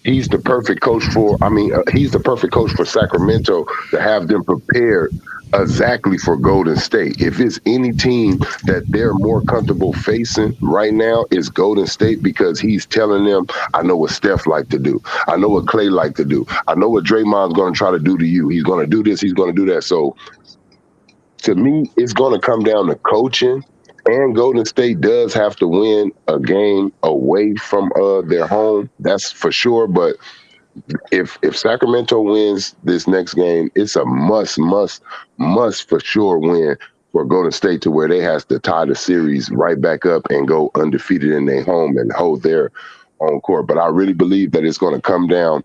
he's the perfect coach for. I mean, he's the perfect coach for Sacramento to have them prepared exactly for Golden State. If it's any team that they're more comfortable facing right now, it's Golden State, because he's telling them, I know what Steph like to do. I know what Klay like to do. I know what Draymond's going to try to do to you. He's going to do this. He's going to do that. So to me, it's going to come down to coaching. And Golden State does have to win a game away from their home. That's for sure. But if Sacramento wins this next game, it's a must for sure win for Golden State, to where they has to tie the series right back up and go undefeated in their home and hold their own court. But I really believe that it's going to come down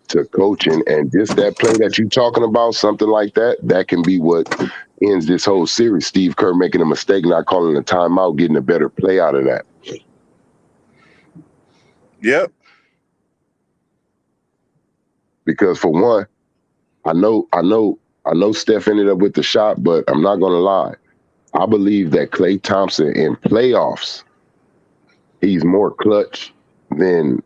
to coaching, and just that play that you're talking about, something like that can be what ends this whole series. Steve Kerr making a mistake, not calling a timeout, getting a better play out of that. Yep. Because for one, I know Steph ended up with the shot, but I'm not gonna lie. I believe that Klay Thompson in playoffs, he's more clutch than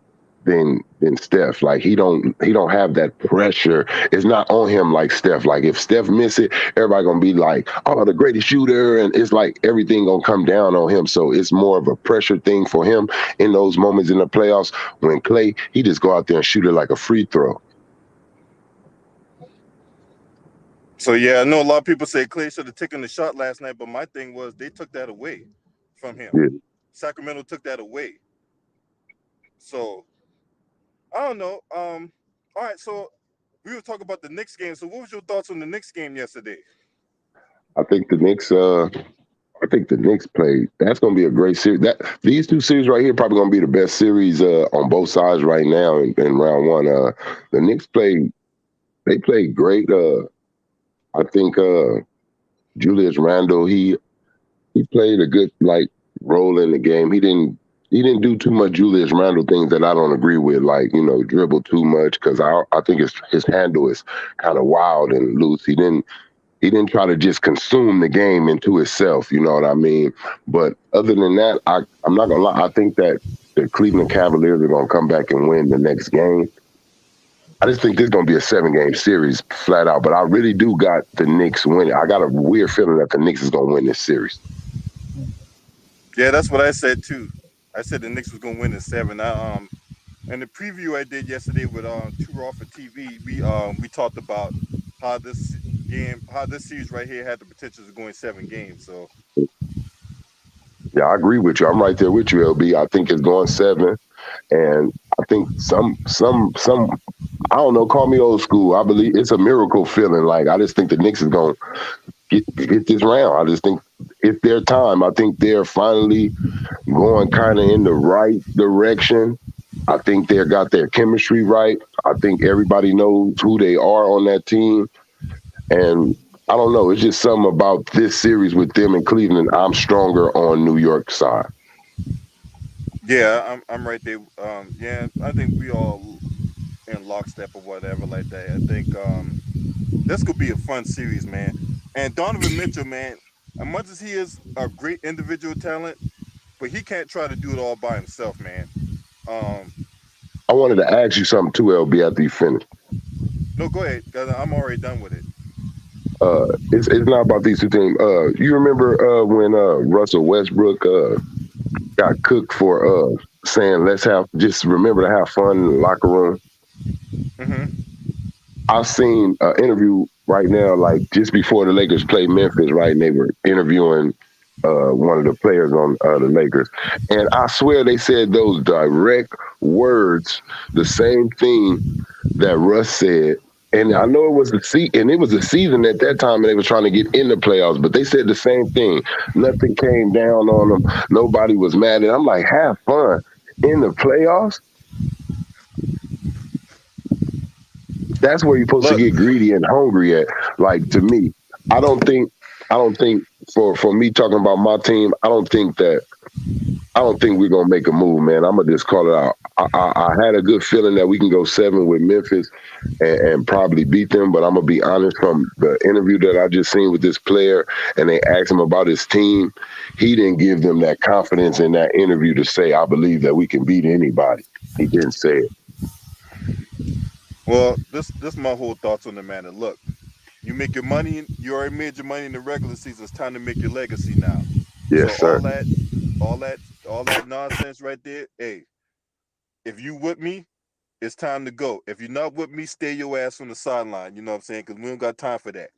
Steph. Like he don't have that pressure. It's not on him like Steph. Like if Steph miss it, everybody gonna be like, oh, the greatest shooter, and it's like everything gonna come down on him. So it's more of a pressure thing for him in those moments in the playoffs. When Klay, he just go out there and shoot it like a free throw. So yeah, I know a lot of people say Klay should have taken the shot last night, but my thing was they took that away from him. Yeah. Sacramento took that away. So I don't know. All right, so we were talking about the Knicks game. So what was your thoughts on the Knicks game yesterday? I think the Knicks played. That's going to be a great series. These two series right here probably going to be the best series on both sides right now in round one. The Knicks played. They played great. I think Julius Randle, he played a good role in the game. He didn't do too much Julius Randle things that I don't agree with, like, dribble too much, because I think his handle is kind of wild and loose. He didn't try to just consume the game into itself, you know what I mean? But other than that, I'm not gonna lie, I think that the Cleveland Cavaliers are gonna come back and win the next game. I just think this is going to be a 7-game series flat out, but I really do got the Knicks winning. I got a weird feeling that the Knicks is going to win this series. Yeah, that's what I said too. I said the Knicks was going to win in 7. In the preview I did yesterday with Too Raw for TV, we talked about how this series right here had the potential of going 7 games. So yeah, I agree with you. I'm right there with you, LB. I think it's going 7, and I think some I don't know, call me old school. I believe it's a miracle feeling. Like, I just think the Knicks is going to get this round. I just think it's their time. I think they're finally going kind of in the right direction. I think they got their chemistry right. I think everybody knows who they are on that team. And I don't know, it's just something about this series with them in Cleveland. I'm stronger on New York side. yeah, I'm right there. Yeah, I think we all in lockstep or whatever like that. I think this could be a fun series, man. And Donovan Mitchell, man, as much as he is a great individual talent, but he can't try to do it all by himself, man. I wanted to ask you something too, LB, after you finish. No, go ahead, because I'm already done with it. It's not about these two things. You remember when Russell Westbrook got cooked for saying just remember to have fun in the locker room? Mm-hmm. I've seen an interview right now, like just before the Lakers played Memphis, right? And they were interviewing one of the players on the Lakers. And I swear they said those direct words, the same thing that Russ said. And I know it was a season at that time, and they were trying to get in the playoffs. But they said the same thing. Nothing came down on them. Nobody was mad. And I'm like, have fun in the playoffs. That's where you're supposed to Look, get greedy and hungry at. Like, to me, I don't think for me talking about my team, I don't think we're gonna make a move, man. I'm gonna just call it out. I had a good feeling that we can go 7 with Memphis and probably beat them, but I'm gonna be honest, from the interview that I just seen with this player, and they asked him about his team, he didn't give them that confidence in that interview to say, I believe that we can beat anybody. He didn't say it. well, this my whole thoughts on the matter. Look, you make your money. You already made your money in the regular season. It's time to make your legacy now. Yes, So sir. all that nonsense right there. Hey, if you with me, it's time to go. If you're not with me, stay your ass on the sideline. You know what I'm saying? Because we don't got time for that.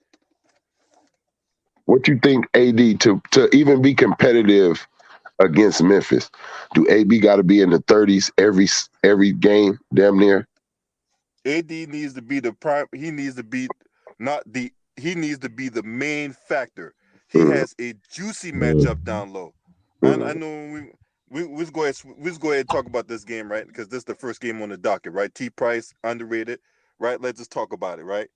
What you think, AD, to even be competitive against Memphis? Do AB got to be in the 30s every game, damn near? AD needs to be the prime. He needs to be not the. He needs to be the main factor. He Mm, has a juicy matchup down low. I know let's go ahead and talk about this game, right? Because this is the first game on the docket, right? T Price underrated, right? Let's just talk about it, right?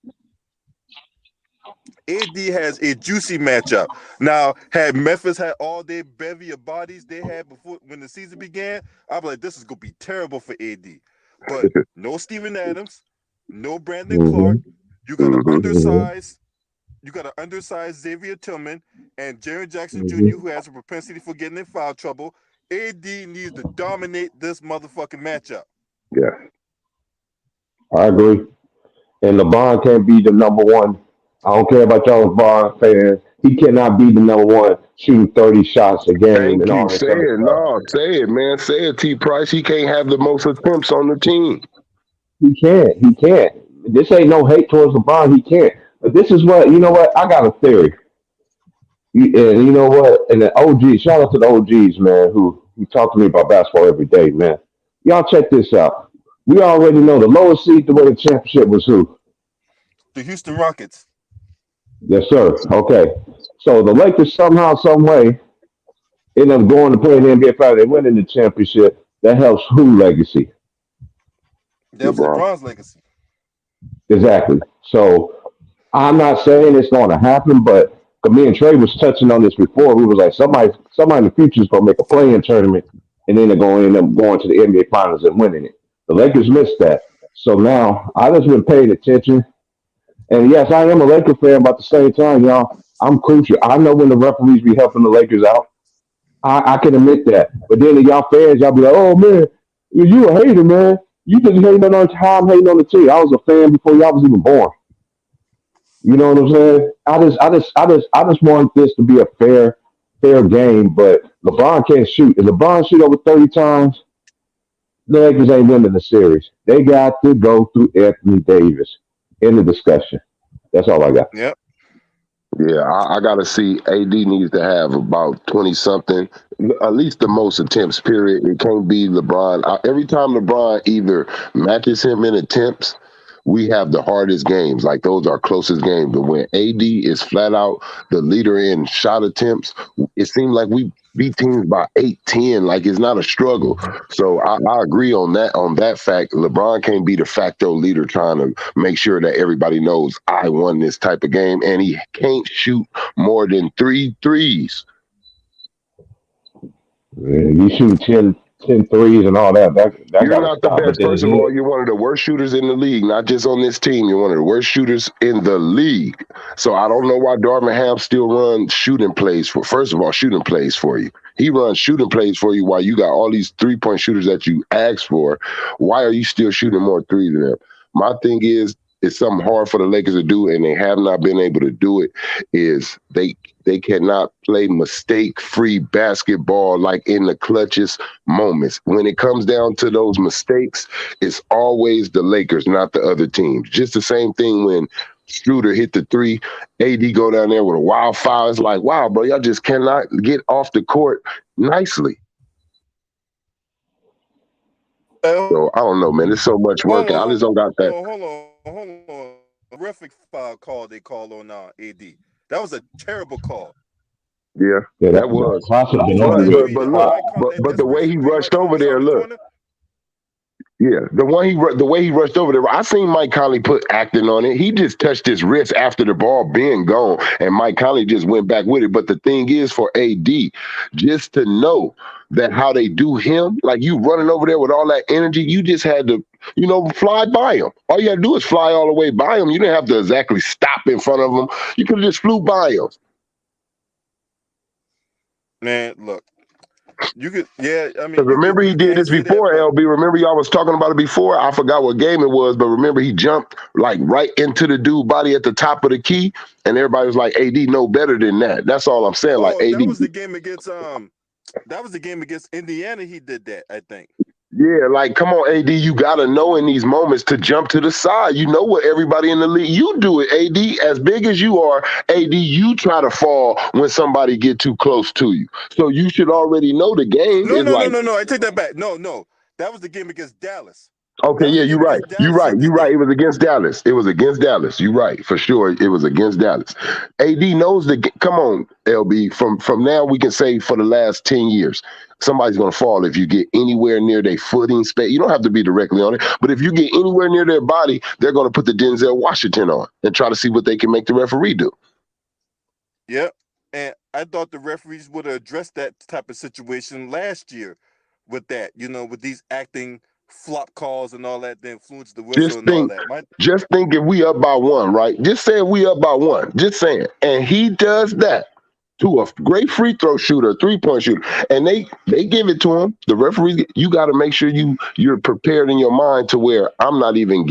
AD has a juicy matchup. Now, had Memphis had all their bevy of bodies they had before when the season began, I'd be like, this is gonna be terrible for AD. But no Steven Adams, no Brandon Clark. Mm-hmm. You got an Mm-hmm. undersized Xavier Tillman and Jaren Jackson Jr., Mm-hmm. who has a propensity for getting in foul trouble. AD needs to dominate this motherfucking matchup. yeah. I agree. And LeBron can't be the number one. I don't care about y'all LeBron fans. He cannot be the number one shooting 30 shots a game and Thank you. all this Say other it. stuff. No, say it, man. Say it, T Price. He can't have the most attempts on the team. He can't. He can't. This ain't no hate towards LeBron. He can't. But this is what, you know what? I got a theory. And you know what? And the OG, shout out to the OGs, man, who talk to me about basketball every day, man. Y'all check this out. We already know the lowest seed to win the championship was who? The Houston Rockets. Yes, sir. Okay. So the Lakers somehow, some way, end up going to play in the NBA Finals. They win in the championship. That helps who legacy? That was LeBron. LeBron's legacy. Exactly. So I'm not saying it's going to happen, but 'cause me and Trey was touching on this before. We was like, somebody in the future is going to make a play-in tournament, and then they're going to end up going to the NBA Finals and winning it. The Lakers missed that. So now I just been paying attention. And yes, I am a Laker fan, but at the same time, y'all, I'm crucial. I know when the referees be helping the Lakers out. I can admit that. But then the y'all fans, y'all be like, oh man, you a hater, man. You just hating on how I'm hating on the team. I was a fan before y'all was even born. You know what I'm saying? I just want this to be a fair game. But LeBron can't shoot. If LeBron shoot over 30 times, the Lakers ain't winning the series. They got to go through Anthony Davis in the discussion. That's all I got. Yep. Yeah, I gotta see. AD needs to have about 20 something, at least the most attempts. Period. It can't be LeBron. Every time LeBron either matches him in attempts, we have the hardest games. Like, those are closest games. But when AD is flat out the leader in shot attempts, it seems like we beat teams by 8, 10. Like, it's not a struggle. So I agree on that fact. LeBron can't be the facto leader trying to make sure that everybody knows I won this type of game, and he can't shoot more than three threes. You shoot 10 threes and all that. That You're got to not the stop. But best. then First of all, again, you're one of the worst shooters in the league, not just on this team. You're one of the worst shooters in the league. So I don't know why Darvin Ham still runs shooting plays for. First of all, shooting plays for you. He runs shooting plays for you while you got all these 3-point shooters that you asked for. Why are you still shooting more threes than them? My thing is, it's something hard for the Lakers to do, and they have not been able to do it. Is they cannot play mistake-free basketball like in the clutchest moments. When it comes down to those mistakes, it's always the Lakers, not the other teams. Just the same thing when Schroeder hit the three, AD go down there with a wild foul. It's like, wow, bro, y'all just cannot get off the court nicely. Uh, So I don't know, man. There's so much hold work. I on, just don't got that. hold on. horrific foul call they called on AD. That was a terrible call. Yeah, Yeah, that was. clock should have been So over that with. three that Look, Mike Con- that but the way desperation he three rushed Mike over Conley shot there, in the look. corner. Yeah, the way he rushed over there. I seen Mike Conley put acting on it. He just touched his wrist after the ball being gone, and Mike Conley just went back with it. But the thing is, for AD, just to know that how they do him, like you running over there with all that energy, you just had to, fly by him. All you had to do is fly all the way by him. You didn't have to exactly stop in front of him. You could have just flew by him. Man, look, you could, yeah. I mean, Because remember he did can this say that, before, but LB. Remember y'all was talking about it before? I forgot what game it was, but remember he jumped like right into the dude body at the top of the key, and everybody was like, AD know better than that. That's all I'm saying. Like AD. that was the game against Indiana. He did that, I think. Yeah, like come on, AD, you gotta know in these moments to jump to the side. You know what everybody in the league, you do it, AD, as big as you are, AD, you try to fall when somebody get too close to you. So you should already know the game is like, No. I take that back. No. That was the game against Dallas. okay, That was yeah, the you're game right. against You're Dallas. right. He You're did right. that. It was against Dallas. It was against Dallas. You're right. For sure. It was against Dallas. AD knows come on, LB. From now we can say for the last 10 years, somebody's gonna fall if you get anywhere near their footing space. You don't have to be directly on it, but if you get anywhere near their body, they're gonna put the Denzel Washington on and try to see what they can make the referee do. Yep. And I thought the referees would have addressed that type of situation last year with that, with these acting flop calls and all that, the influence the whistle Just and all think, that. just think if we up by one, right? Just saying we up by one. Just saying. And he does that to a great free throw shooter, 3-point shooter, and they give it to him. The referees, you got to make sure you're prepared in your mind to where I'm not going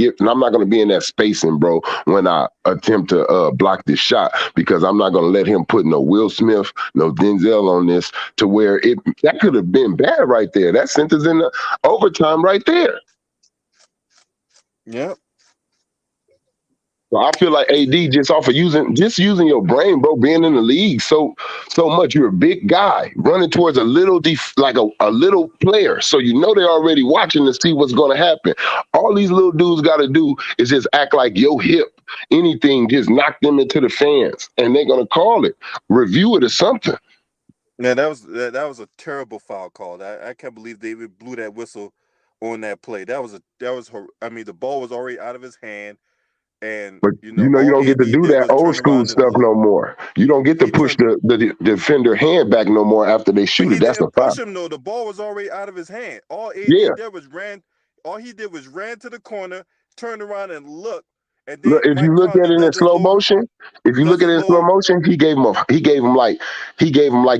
to be in that spacing, bro, when I attempt to block this shot, because I'm not going to let him put no Will Smith, no Denzel on this, to where that could have been bad right there. That sent us in the overtime right there. Yep. So I feel like AD just off of using your brain, bro, being in the league so much. You're a big guy running towards a little a little player. So they're already watching to see what's gonna happen. All these little dudes gotta do is just act like your hip. Anything, just knock them into the fans. And they're gonna call it, review it or something. Man, that was a terrible foul call. I can't believe they even blew that whistle on that play. The ball was already out of his hand. And But you all don't get to AD do did that was old turn school around stuff and no more. You don't get to he push turned, the defender hand back no more after they but shoot he it. That's a didn't foul. push him though. The ball was already out of his hand. All AD Yeah. did was ran. All he did was ran to the corner, turned around and looked. And Look, then if you Mike look at Conley it in slow motion, he gave him like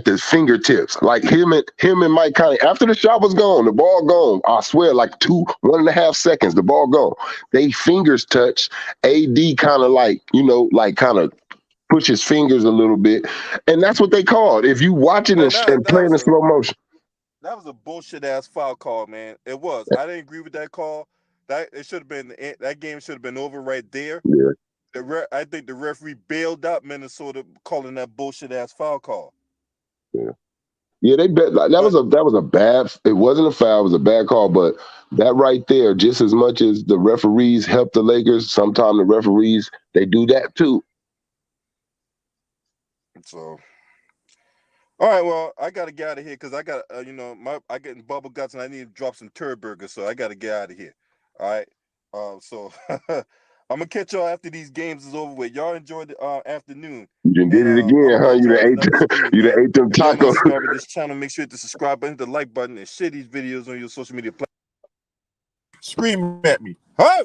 the fingertips, like him and Mike Conley. After the shot was gone, the ball gone. I swear, like 1.5 seconds, the ball gone. They fingers touched. AD kind of push his fingers a little bit, and that's what they called. If you watch it and play in slow motion, that was a bullshit ass foul call, man. It was. I didn't agree with that call. That game should have been over right there. Yeah. I think the referee bailed out Minnesota calling that bullshit ass foul call. Yeah, they bet that was a bad. It wasn't a foul. It was a bad call. But that right there, just as much as the referees help the Lakers, sometimes the referees they do that too. So, all right, well, I gotta get out of here because I got I getting bubble guts and I need to drop some turd burgers, so I gotta get out of here. All right, so I'm gonna catch y'all after these games is over with. Y'all enjoy the afternoon. You done did it again, huh? You done ate them tacos. Subscribe to this channel. Make sure to hit the subscribe button, the like button, and share these videos on your social media platforms. Scream at me, huh?